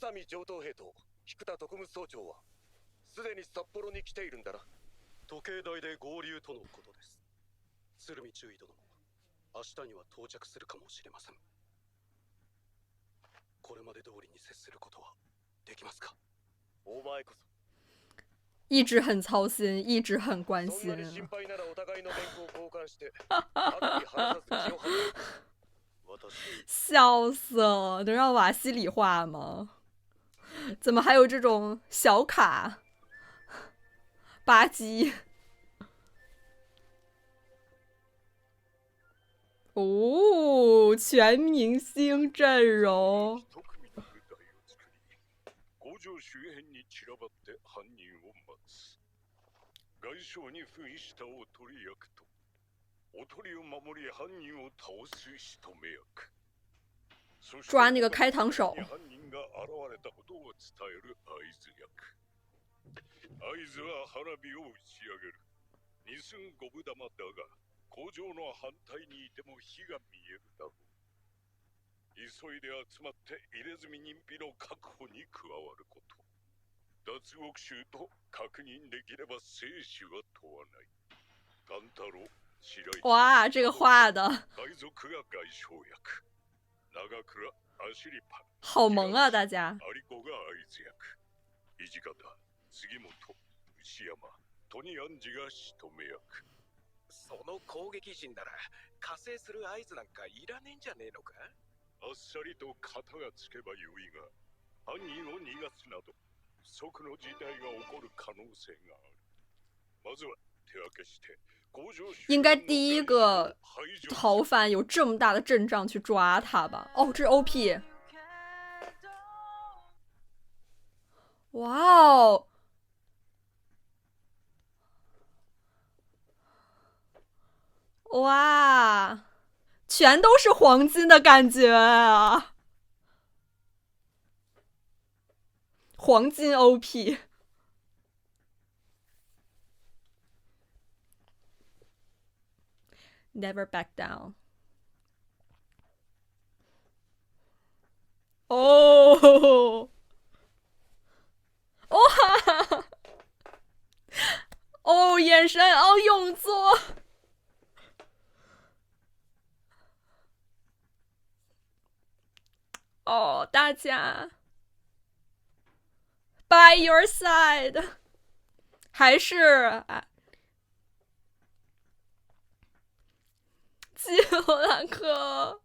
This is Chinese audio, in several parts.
佐美上等兵と菊田特務総長はすでに札幌に来ているんだな。時計台で合流とのことです。鶴見中尉殿も明日には到着するかもしれません。これまで通りに接することはできますか？お前こそ一直很操心，一直很关心。そんなに心配ならお互いの面子を交換して後に話さず気を張る。笑死了，能让瓦西里画吗？怎么还有这种小卡吧唧？哦，全明星阵容。工場周辺に散らばって犯人を待つ。外相に扮したおとり役とおとりを守り犯人を倒す仕留め役。抓那个开膛手。犯人が現れたことを伝える合図役。合図は花火を打ち上げる。二寸五分玉だが工場の反対にいても火が見えるだろう。急いで集まって入れ墨認否の確保に加わること。脱獄囚と確認できれば生死は問わない。丹太郎、白石。哇，这个画的。海賊が外相役。長倉、アシリパ。好萌啊，大家。有子が合図役。土方、杉本、牛山、トニアンジが仕留め役。その攻撃陣なら加勢する合図なんかいらねえんじゃねえのか。あっさりと型がつけばよいが、犯人を逃がすなど不測の事態が起こる可能性がある。まずは手分けして工場应该第一个逃犯有这么大的阵仗去抓他吧？哦，这是 OP。哇哦！哇，全都是黄金的感觉啊！黄金 OP。Never back down。哦，哇！哦，眼神，哦，永作。哦，大家 by your side， 还是基罗兰克。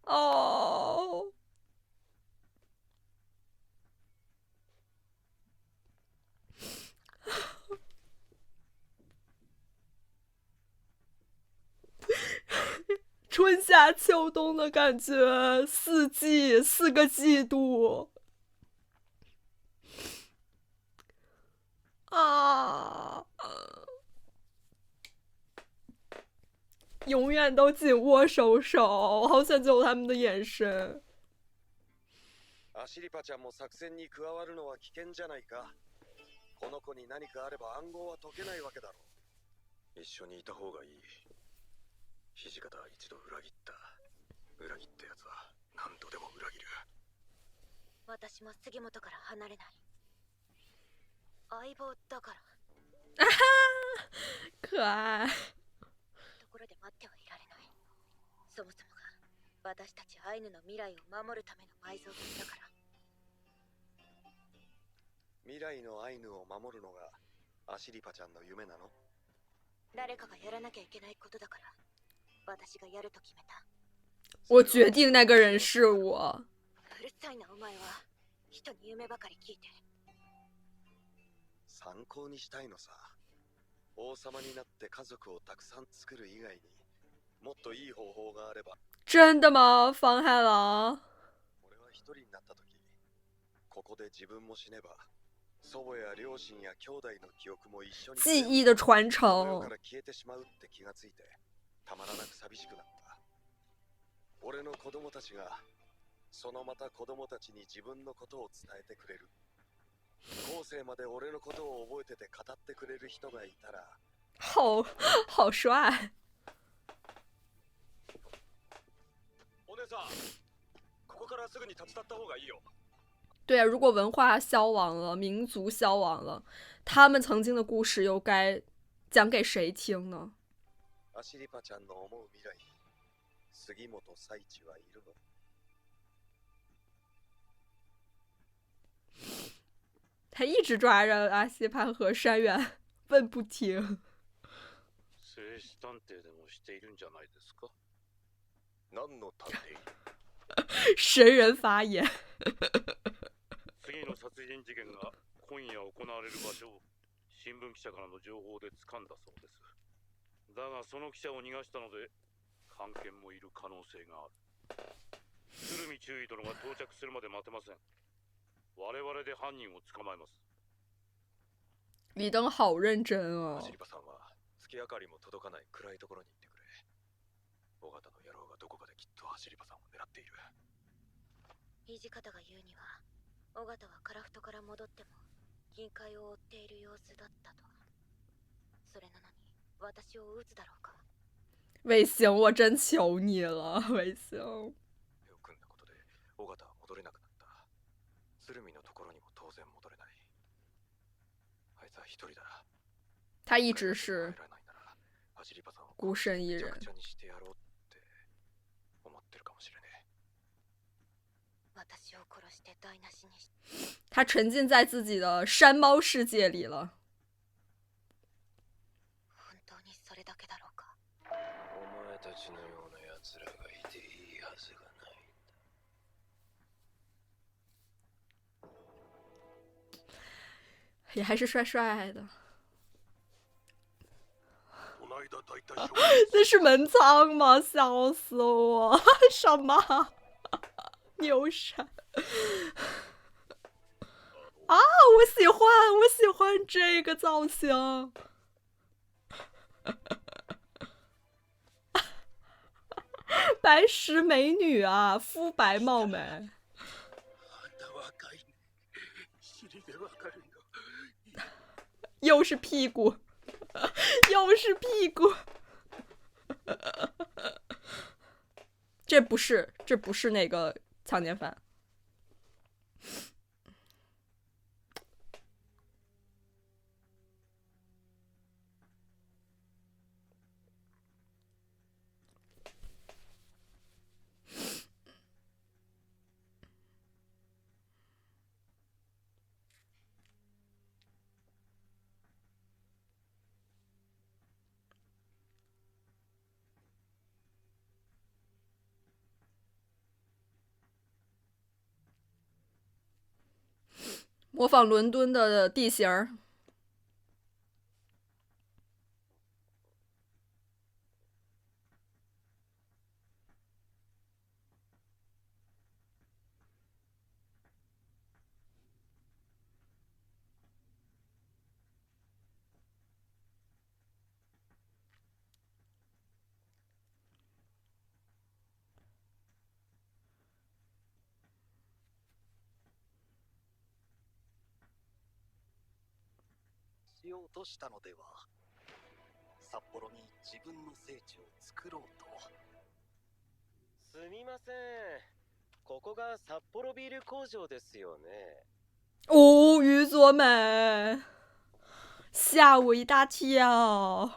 哦，春夏秋冬的感觉，四季4个季度啊，永远都紧握手手，我好想救他们的眼神。アシリパちゃんも作戦に加わるのは危険じゃないか。この子に何かあれば暗号は解けないわけだろう。一緒にいた方がいい。土方は一度裏切った。裏切ったやつは何度でも裏切る。私も杉本から離れない。相棒だから。あはー、可愛い。ところで待ってはいられない。そもそもが私たちアイヌの未来を守るための埋蔵金だから。未来のアイヌを守るのがアシリパちゃんの夢なの？誰かがやらなきゃいけないことだから私がやると決めた。我决定那个人是我。うるさいなお前は。人に夢ばかり聞いて。参考にしたいのさ。王様になって家族をたくさん作る以外にもっといい方法があれば。真的吗？方太郎。俺は一人になった時、ここで自分も死ねば祖母や両親や兄弟の記憶も一緒に記憶的傳承。から消えてしまうって気がついてたまらなく寂しくなった。俺の子供たちがそのまた子供たちに自分のことを伝えてくれる。後世まで俺のことを覚えてて語ってくれる人がいたら。好帅。お姉さん、はすぐに立ち去った方がいいよ。对啊，如果文化消亡了，民族消亡了，他们曾经的故事又该讲给谁听呢？アシリパちゃんの思う未来に杉本彩地はいるの？他一直抓着阿西帕和山原问不停。聖子探偵でもしているんじゃないですか？何の探偵？神人发言。次の殺人事件が今夜行われる場所を新聞記者からの情報で掴んだそうです。だがその記者を逃がしたので関係もいる可能性がある。鶴見中尉殿が到着するまで待てません。我々で犯人を捕まえます。李登好认真哦ア。シリパさんは月明かりも届かない暗いところに行ってくれ。尾形の野郎がどこかできっとアシリパさんを狙っている。土方が言うには尾形はカラフトから戻っても金塊を追っている様子だったと。それなのに私を撃つだろうか。卫星，我真求你了，卫星。手を組んだことで尾形は戻れなくなった。鶴見のところにも当然戻れない。あいつは一人だ。他一直是帰らないならアシリパさんを孤身一人めちゃく。ちゃにしてやろうって思ってるかもしれねえ。私を殺して台無しにし。他沉浸在自己的山猫世界里了。本当にそれだけだろうか。お前たちのような奴らがいていいはずがない。也还是帅帅的。この間大体証这是门仓吗？笑死我！什么？牛山啊！我喜欢，我喜欢这个造型。白石美女啊，肤白貌美。あんた若いね。尻でわかるよ。又是屁股，又是屁股。这不是那个强奸犯。模仿伦敦的地形儿。しようとしたのでは。札幌に自分の聖地を作ろうと。すみません。ここが札幌ビール工場ですよね。哦，于佐美，吓我一大跳。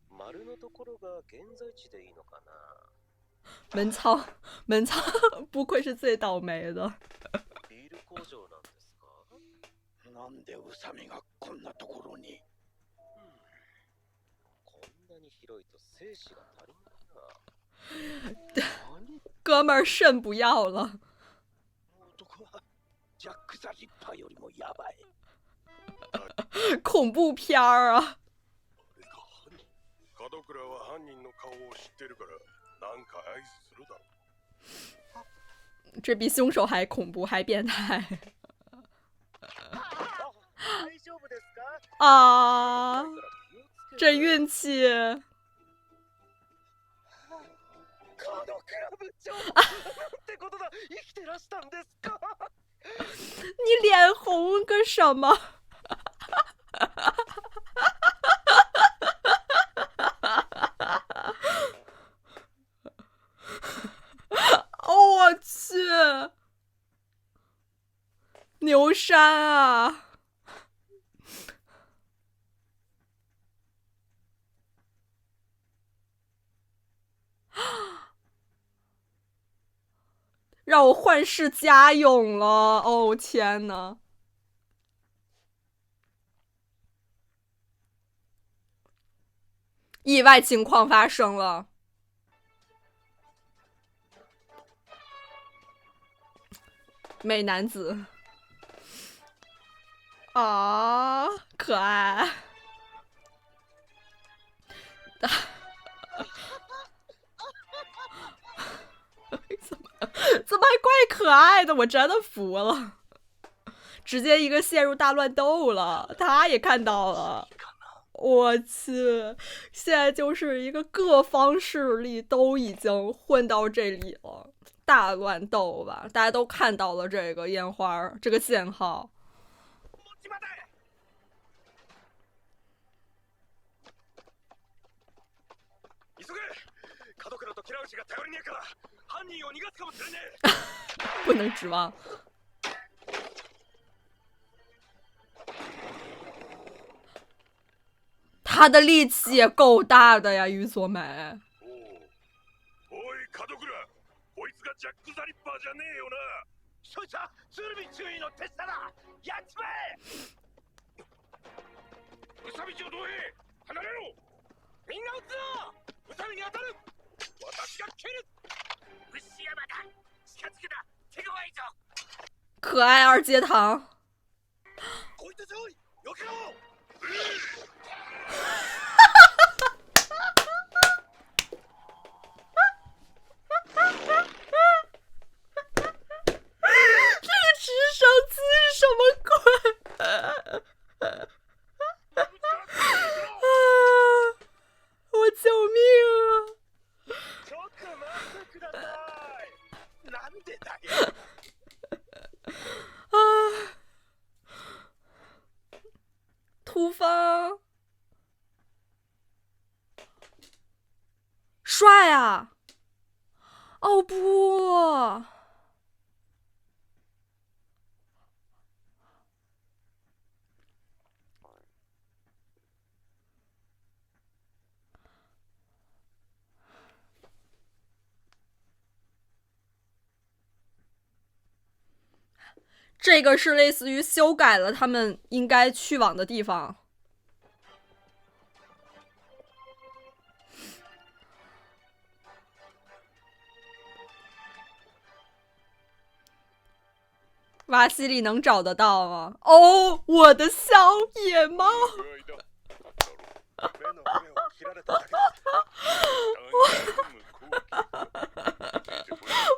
丸のところが現在地でいいのかな。门仓不愧是最倒霉的。ビール工場なんですか？なんで宇佐美がこんなところに。こんなに広いと精子が足りないな。哥们儿，肾不要了。男はジャック・ザ・リッパーよりもやばい。恐怖片儿啊！門倉は犯人の顔を知ってるからなんか合図するだろう。这比凶手还恐怖，还变态大丈夫ですか？啊！这运气。門倉部長なんてことだ。生きてらしたんですか？你脸红个什么？哦，我去！山啊！让我幻视家勇了！哦天哪！意外情况发生了。美男子啊，可爱。怎么还怪可爱的？我真的服了，直接一个陷入大乱斗了，他也看到了。我去，现在就是一个各方势力都已经混到这里了，大乱斗吧，大家都看到了这个烟花这个信号。不能指望。他的力气也够大的呀，于佐美。おい門倉、こいつがジャック・ザ・リッパーじゃねえよな。そいつは鶴見注意の手下だ。やっちまえ。宇佐美町同兵、離れろ。みんな撃つぞ。宇佐美に当たる。私が蹴る。牛山だ。近づくな。手強いぞ。可愛二階堂。こいつ上位、避けろ。这个直升机是什么鬼？我救命啊！ちょっと待ってください。なんでだよ。突发，帅啊！哦不，这个是类似于修改了他们应该去往的地方。瓦西里能找得到吗？哦，我的小野猫！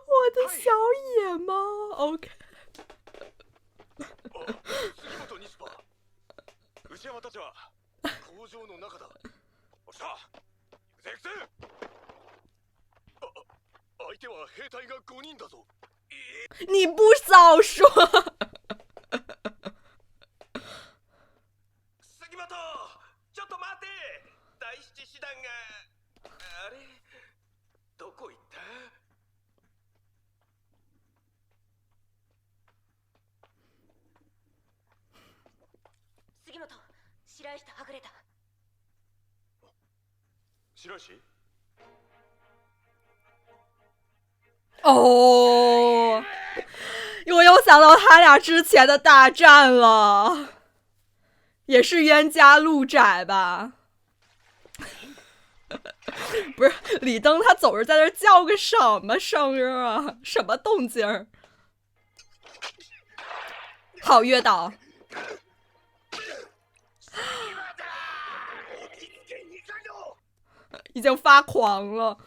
我的小野猫 ，OK。杉本西馬、内山たちは工場の中だ。おっしゃ、行くぜ行くぜ。相手は兵隊が5人だぞ。你不早说！杉本、ちょっと待って。第七師団があれ、どこ行った？杉本、白石とはぐれた。白石？哦，我又想到他俩之前的大战了，也是冤家路窄吧？不是，李登他总是在那叫个什么声儿啊？什么动静儿？好，约倒。已经发狂了。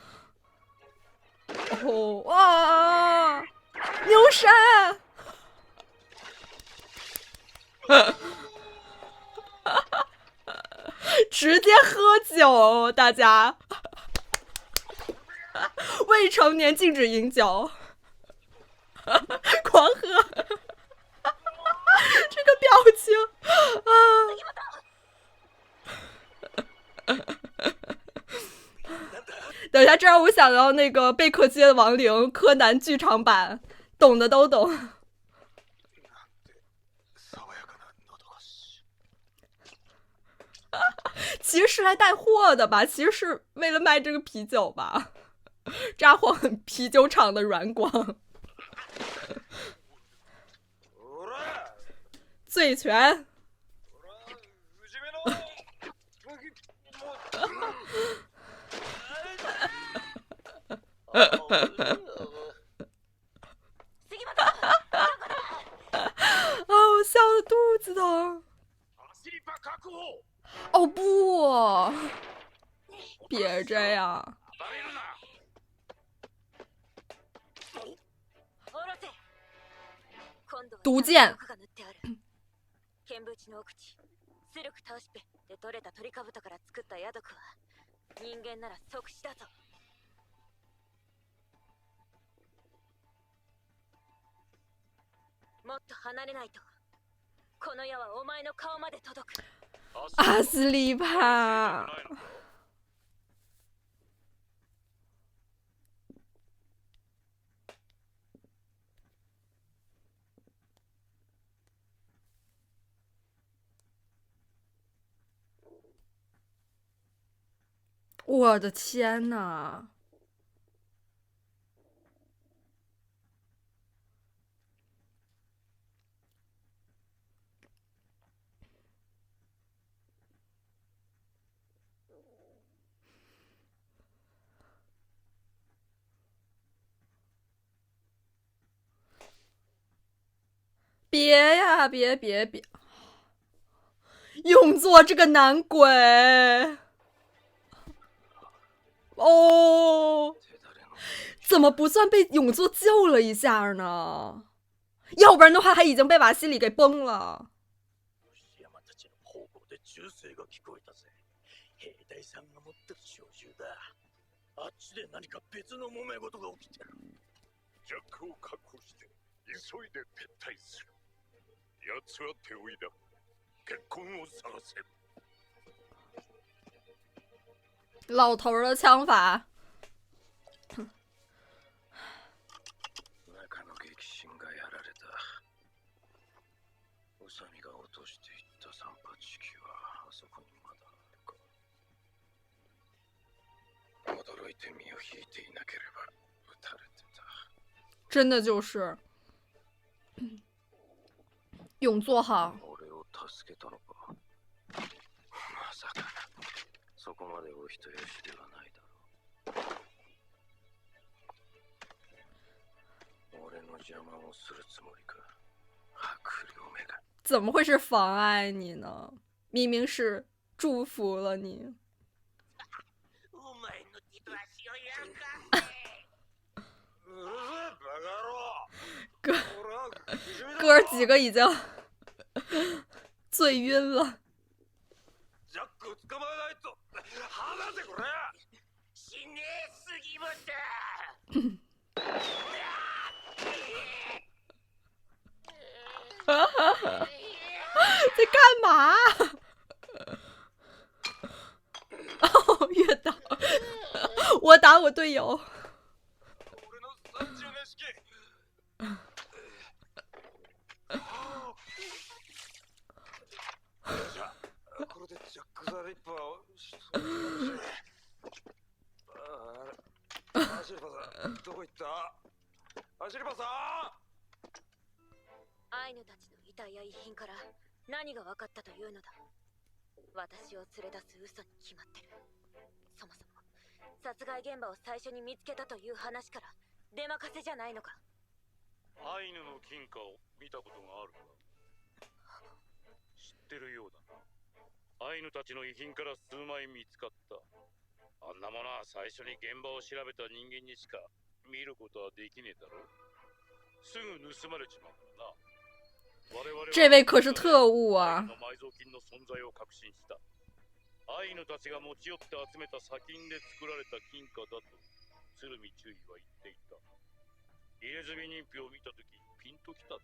哦哇！牛山，直接喝酒，大家未成年禁止饮酒，狂喝，这个表情啊！等一下，这让我想到那个贝克街的亡灵柯南剧场版，懂的都懂。其实是来带货的吧？其实是为了卖这个啤酒吧？札幌啤酒厂的软广，醉拳。啊，我笑的肚子疼。哦不，别这样。毒箭。剣淵の奥地スルクタウシペで取れたトリカブトから作ったヤドクは人間なら即死だぞ。もっと離れないとこの矢はお前の顔まで届く。阿斯利帕。我的天呐！别呀，别！永作这个男鬼。哦，怎么不算被永作救了一下呢？要不然的话，他已经被瓦西里给崩了。あっちで何か別の揉め事が起きてる。ジャックを確保して急いで撤退する。奴は手負いだ。結婚を探せ。老头的枪法。中の激震がやられた。宇佐美が落としていった三八機はあそこにまだあるか。驚いて身を引いていなければ撃たれてた。真的就是永作好。俺を助けたのか。まさかそこまでお人よしではないだろう。俺の邪魔をするつもりか。悪霊めが。怎么会是妨碍你呢？明明是祝福了你。哥儿几个已经醉晕了。ジャックを捕まえないと。離せこれ。死ねえ杉本。在干嘛？哦，越打，我打我队友。これでジャック・ザ・リッパーをアシリパさん、どこ行った？アシリパさん！アイヌたちの遺体や遺品から何が分かったというのだ。私を連れ出す嘘に決まってる。そもそも殺害現場を最初に見つけたという話から出任せじゃないのか。アイヌの金貨を見たことがあるか？知ってるようだな。アイヌたちの遺品から数枚見つかった。あんなものは最初に現場を調べた人間にしか見ることはできねえだろう。すぐ盗まれちまうからな。这位可是特务啊！埋蔵金の存在を確信した。アイヌたちが持ち寄って集めた砂金で作られた金貨だと鶴見中尉は言っていた。入れ墨認否を見たときピンときた。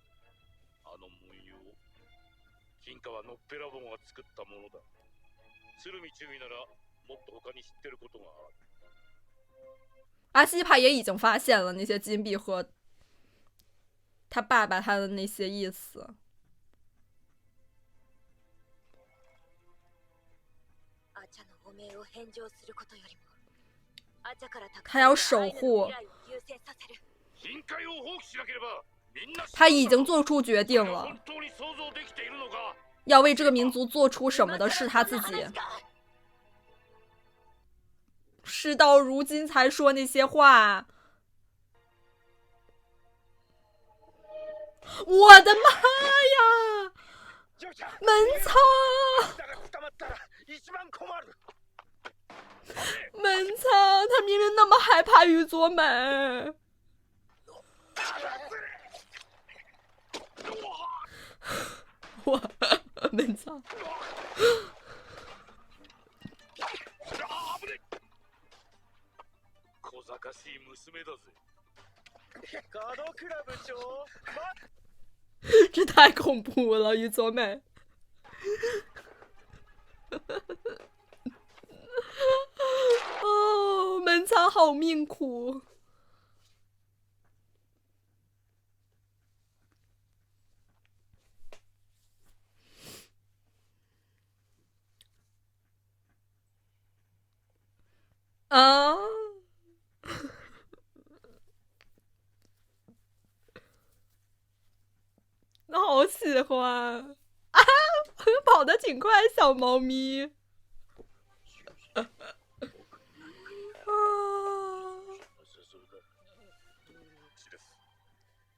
あの文様。金貨はのっぺらぼうが作ったものだ。鶴見中尉ならもっと他に知ってることがある。阿西帕也已经发现了那些金币和他爸爸他的那些意思。汚名を返上することよりもアチャから他要守护。金塊を放棄しなければみんな他已经做出决定了，本当に想像できているのか？要为这个民族做出什么的是他自己。事到如今才说那些话，我的妈呀！门仓，门仓，他明明那么害怕宇佐美。我门仓。小賢しい娘だぜ。門倉部長、这太恐怖了，宇佐美。哦，门仓好命苦。啊！好喜欢啊！跑得挺快，小猫咪。啊！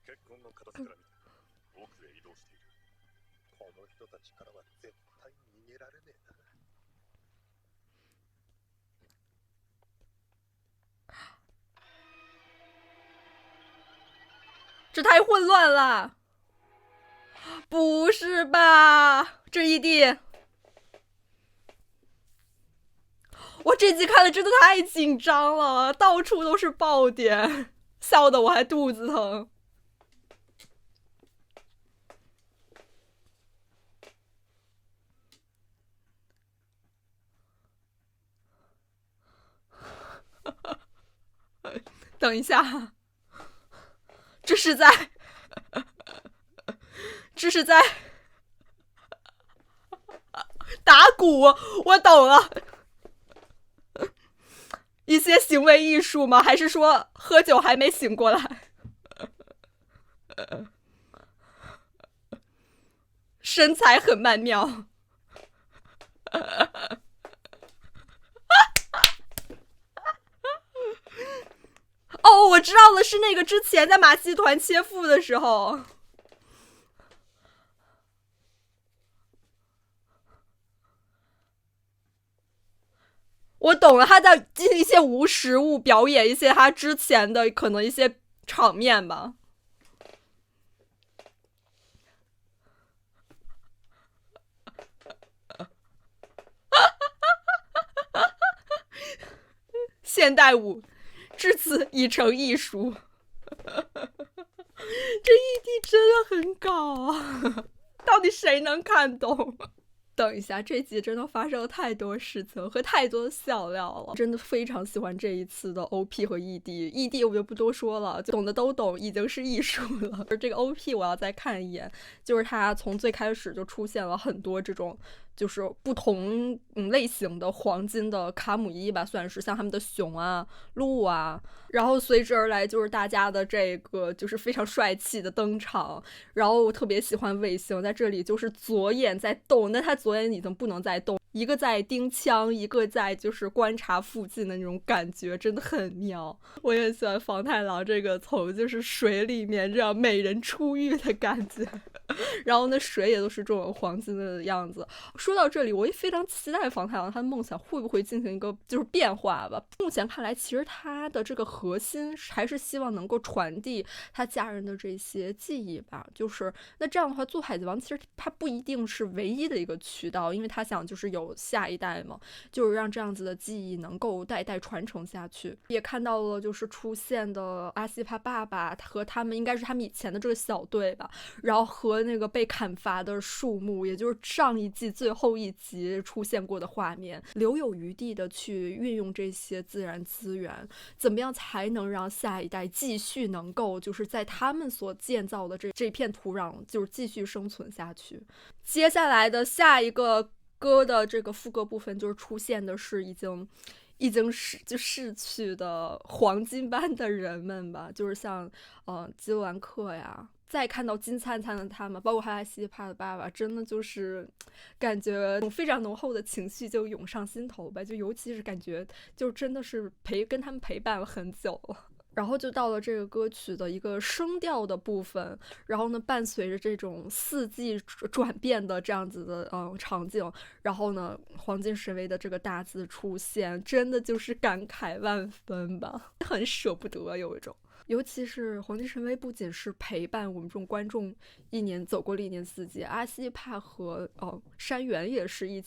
結婚の形から見て奥へ移動している。この人たちからは絶対逃げられねえな。这太混乱了！不是吧？这异地，我这集看的真的太紧张了，到处都是爆点，笑得我还肚子疼。等一下，这是在打鼓，我懂了。一些行为艺术吗？还是说喝酒还没醒过来？身材很曼妙。哦，我知道了，是那个之前在马戏团切腹的时候。我懂了，他在进行一些无实物表演，一些他之前的可能一些场面吧。现代舞至此已成艺术。这异地真的很搞啊，到底谁能看懂？等一下，这集真的发生了太多事情和太多的笑料了，真的非常喜欢这一次的 OP 和 ED 我就不多说了，就懂的都懂，已经是艺术了。而这个 OP 我要再看一眼，就是它从最开始就出现了很多这种就是不同类型的黄金的卡姆伊吧，算是像他们的熊啊、鹿啊，然后随之而来就是大家的这个就是非常帅气的登场。然后我特别喜欢卫星在这里就是左眼在动，但他左眼已经不能再动，一个在盯枪，一个在就是观察附近的那种感觉真的很妙。我也喜欢房太郎这个从就是水里面这样美人出浴的感觉，然后那水也都是这种黄金的样子。说到这里，我也非常期待房太郎他的梦想会不会进行一个就是变化吧。目前看来，其实他的这个核心还是希望能够传递他家人的这些记忆吧。就是那这样的话，做海贼王其实他不一定是唯一的一个渠道，因为他想就是有下一代嘛，就是让这样子的记忆能够代代传承下去。也看到了就是出现的阿西帕爸爸和他们应该是他们以前的这个小队吧，然后和那个被砍伐的树木，也就是上一季最后一集出现过的画面，留有余地的去运用这些自然资源，怎么样才能让下一代继续能够就是在他们所建造的这片土壤就是继续生存下去。接下来的下一个歌的这个副歌部分就是出现的是已经逝去的黄金般的人们吧，就是像基洛兰克呀，再看到金灿灿的他们，包括哈拉西帕的爸爸，真的就是感觉非常浓厚的情绪就涌上心头吧，就尤其是感觉就真的是跟他们陪伴了很久了。然后就到了这个歌曲的一个声调的部分，然后呢，伴随着这种四季转变的这样子的场景，然后呢，黄金神威的这个大字出现，真的就是感慨万分吧，很舍不得，有一种。尤其是黄金神威不仅是陪伴我们这种观众一年走过了一年四季，阿西帕和山原也是一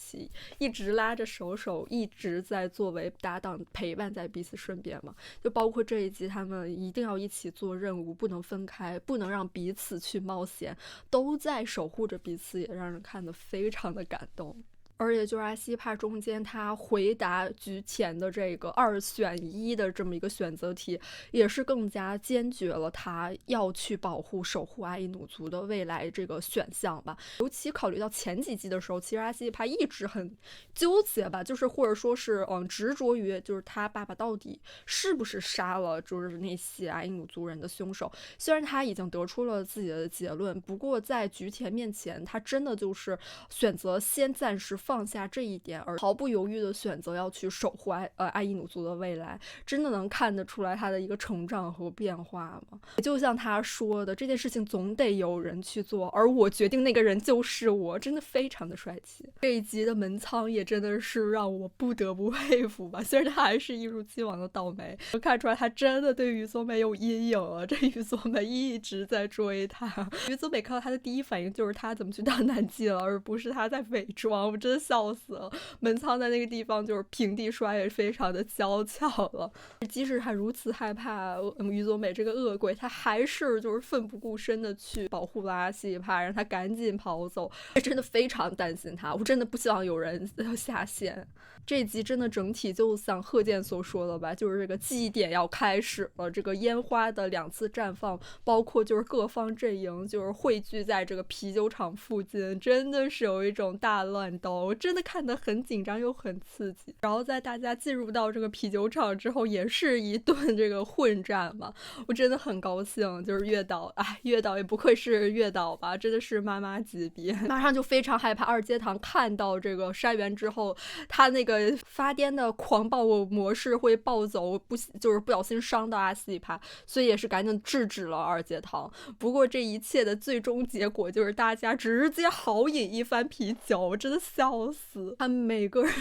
直拉着手，一直在作为搭档陪伴在彼此身边嘛。就包括这一集他们一定要一起做任务，不能分开，不能让彼此去冒险，都在守护着彼此，也让人看得非常的感动。而且就是阿西帕中间他回答局前的这个2选1的这么一个选择题，也是更加坚决了他要去守护阿伊努族的未来这个选项吧。尤其考虑到前几季的时候，其实阿西帕一直很纠结吧，就是或者说是执着于就是他爸爸到底是不是杀了就是那些阿伊努族人的凶手。虽然他已经得出了自己的结论，不过在局前面前，他真的就是选择先暂时放下这一点，而毫不犹豫的选择要去守护阿伊努族的未来，真的能看得出来他的一个成长和变化吗？就像他说的，这件事情总得有人去做，而我决定那个人就是我，真的非常的帅气。这一集的门仓也真的是让我不得不佩服吧，虽然他还是一如既往的倒霉，我看出来他真的对于佐美有阴影了，这于佐美一直在追他，于佐美看到他的第一反应就是他怎么去当男妓了，而不是他在伪装，我真的笑死了。门仓在那个地方就是平地摔也非常的娇俏了，即使他如此害怕于佐美这个恶鬼，他还是就是奋不顾身的去保护拉西帕，让他赶紧跑走，真的非常担心他，我真的不希望有人要下线。这一集真的整体就像贺建所说的吧，就是这个祭典要开始了，这个烟花的2次绽放，包括就是各方阵营就是汇聚在这个啤酒厂附近，真的是有一种大乱斗，我真的看得很紧张又很刺激。然后在大家进入到这个啤酒厂之后，也是一顿这个混战嘛，我真的很高兴，就是月岛，月岛也不愧是月岛吧，真的是妈妈级别。马上就非常害怕二阶堂看到这个山原之后，他那个发癫的狂暴模式会暴走，就是不小心伤到阿西帕，所以也是赶紧制止了二阶堂。不过这一切的最终结果就是大家直接豪饮一番啤酒，我真的笑死。他们每个人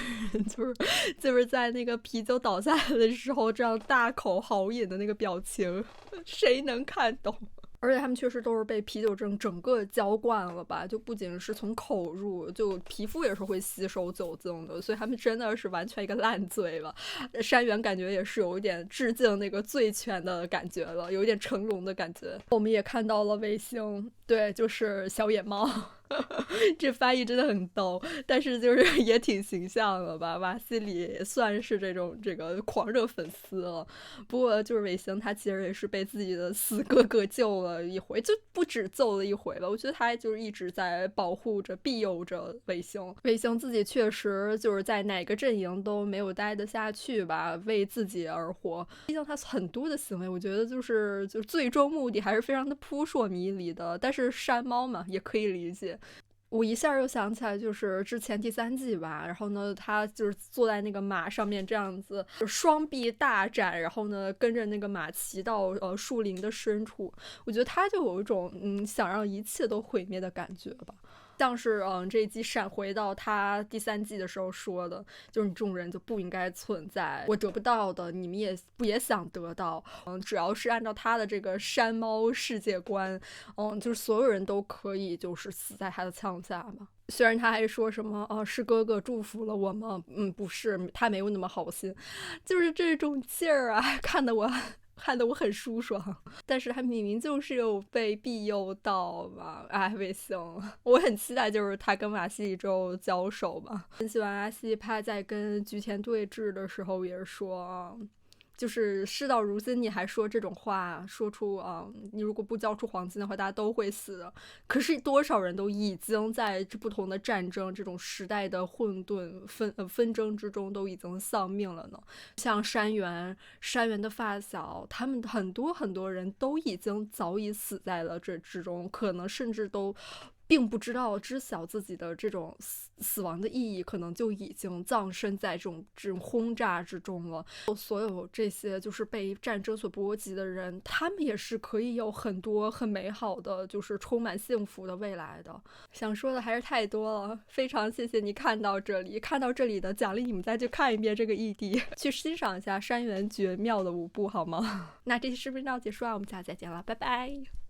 就是在那个啤酒倒下来的时候这样大口豪饮的那个表情，谁能看懂？而且他们确实都是被啤酒整个浇灌了吧，就不仅是从口入，就皮肤也是会吸收酒精的，所以他们真的是完全一个烂醉了。山原感觉也是有一点致敬那个醉拳的感觉了，有一点成龙的感觉。我们也看到了卫星，对，就是小野猫。这翻译真的很逗，但是就是也挺形象的吧。瓦西里也算是这个狂热粉丝了。不过就是尾行他其实也是被自己的死哥哥救了一回，就不止救了一回吧，我觉得他就是一直在保护着庇佑着尾行。尾行自己确实就是在哪个阵营都没有待得下去吧，为自己而活。毕竟他很多的行为我觉得就是最终目的还是非常的扑朔迷离的，但是山猫嘛也可以理解。我一下又想起来，就是之前第3季吧，然后呢，他就是坐在那个马上面这样子，就双臂大展，然后呢，跟着那个马骑到树林的深处，我觉得他就有一种想让一切都毁灭的感觉吧。像是这一季闪回到他第3季的时候说的，就是你这种人就不应该存在，我得不到的你们也想得到，只要是按照他的这个山猫世界观，就是所有人都可以就是死在他的枪下嘛。虽然他还说什么是哥哥祝福了我吗？不是，他没有那么好心，就是这种劲儿啊，看得我很舒爽，但是他明明就是有被庇佑到嘛，卫星，我很期待就是他跟瓦西里之后交手吧。很喜欢阿西帕在跟菊田对峙的时候也是说就是事到如今你还说这种话，说出你如果不交出黄金的话，大家都会死。可是多少人都已经在这不同的战争、这种时代的混沌纷争之中都已经丧命了呢？像山原的发小，他们很多人都已经早已死在了这之中，可能甚至都并不知晓自己的这种死亡的意义，可能就已经葬身在这种轰炸之中了。所有这些就是被战争所波及的人，他们也是可以有很多很美好的，就是充满幸福的未来的。想说的还是太多了，非常谢谢你看到这里的奖励你们再去看一遍这个ED，去欣赏一下山原绝妙的舞步好吗？那这期视频到结束啊，我们下次再见了，拜拜。